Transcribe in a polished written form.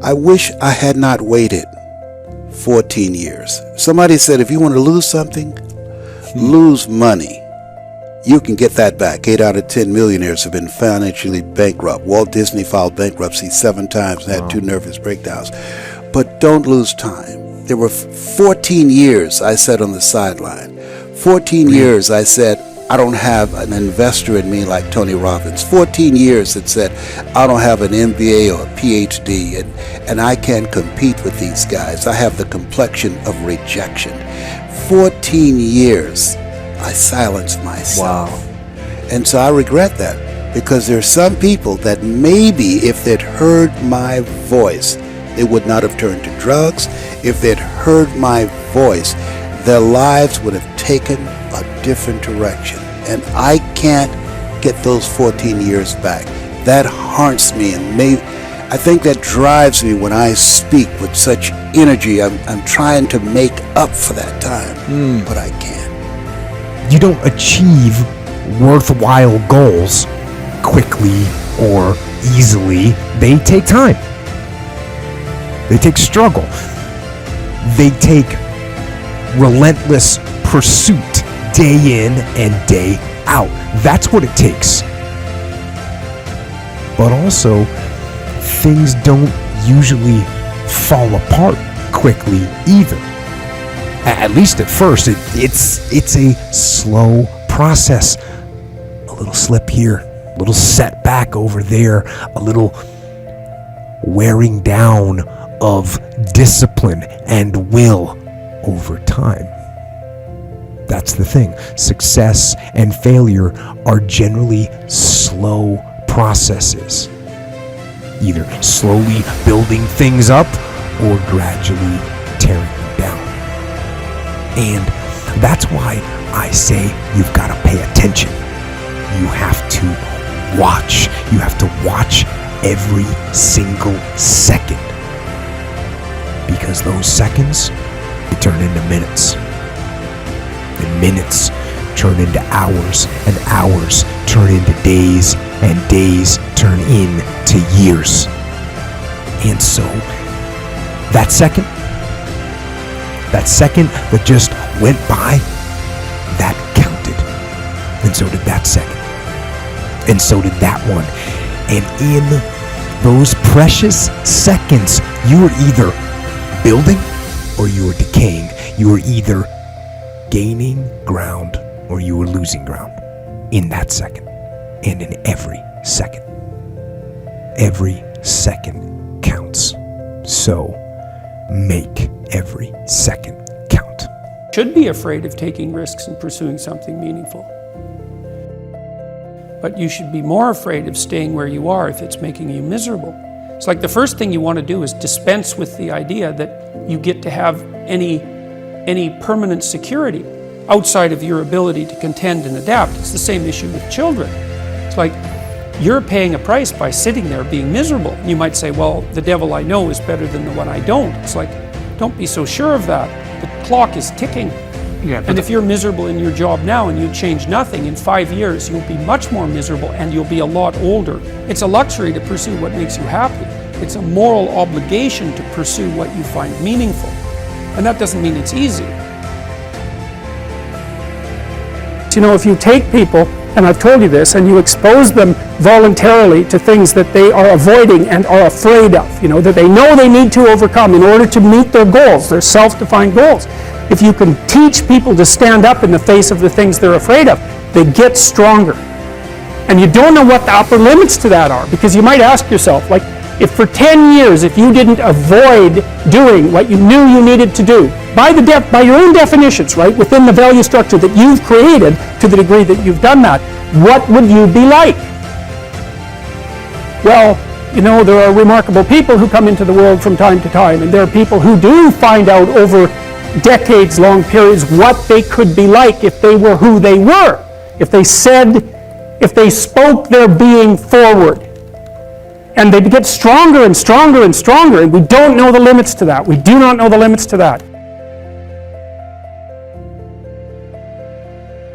I wish I had not waited 14 years. Somebody said if you want to lose something, lose money. You can get that back. 8 out of 10 millionaires have been financially bankrupt. Walt Disney filed bankruptcy 7 times and had 2 nervous breakdowns. But don't lose time. There were 14 years I sat on the sideline. 14 years I said, I don't have an investor in me like Tony Robbins. 14 years that said, I don't have an MBA or a PhD, and I can't compete with these guys. I have the complexion of rejection. 14 years I silenced myself. Wow. And so I regret that, because there are some people that maybe if they'd heard my voice, they would not have turned to drugs. If they'd heard my voice, their lives would have taken a different direction. And I can't get those 14 years back. That haunts me, and I think that drives me when I speak with such energy. I'm trying to make up for that time, but I can't. You don't achieve worthwhile goals quickly or easily. They take time. They take struggle. They take relentless pursuit day in and day out. That's what it takes. But also, things don't usually fall apart quickly either. At least at first, it's a slow process. A little slip here, a little setback over there, a little wearing down of discipline and will over time. That's the thing. Success and failure are generally slow processes. Either slowly building things up or gradually tearing them down. And that's why I say you've got to pay attention. You have to watch. You have to watch every single second. Because those seconds, they turn into minutes. And minutes turn into hours, and hours turn into days, and days turn into years. And so, that second that just went by, that counted. And so did that second. And so did that one. And in those precious seconds, you were either building or you were decaying. You were either gaining ground or you were losing ground in that second, and in every second. Every second counts. So make every second count. Should be afraid of taking risks and pursuing something meaningful. But you should be more afraid of staying where you are if it's making you miserable. It's like the first thing you want to do is dispense with the idea that you get to have any permanent security outside of your ability to contend and adapt. It's the same issue with children. It's like you're paying a price by sitting there being miserable. You might say, well, the devil I know is better than the one I don't. It's like, don't be so sure of that. The clock is ticking. Yeah, and if you're miserable in your job now and you change nothing, in 5 years you'll be much more miserable and you'll be a lot older. It's a luxury to pursue what makes you happy. It's a moral obligation to pursue what you find meaningful. And that doesn't mean it's easy. You know, if you take people, and I've told you this, and you expose them voluntarily to things that they are avoiding and are afraid of, that they know they need to overcome in order to meet their goals, their self-defined goals. If you can teach people to stand up in the face of the things they're afraid of, they get stronger. And you don't know what the upper limits to that are, because you might ask yourself, like, if for 10 years, if you didn't avoid doing what you knew you needed to do, by your own definitions, right, within the value structure that you've created, to the degree that you've done that, what would you be like? Well, there are remarkable people who come into the world from time to time, and there are people who do find out over decades-long periods what they could be like if they were who they were, if they spoke their being forward. And they get stronger and stronger and stronger, and we don't know the limits to that. We do not know the limits to that.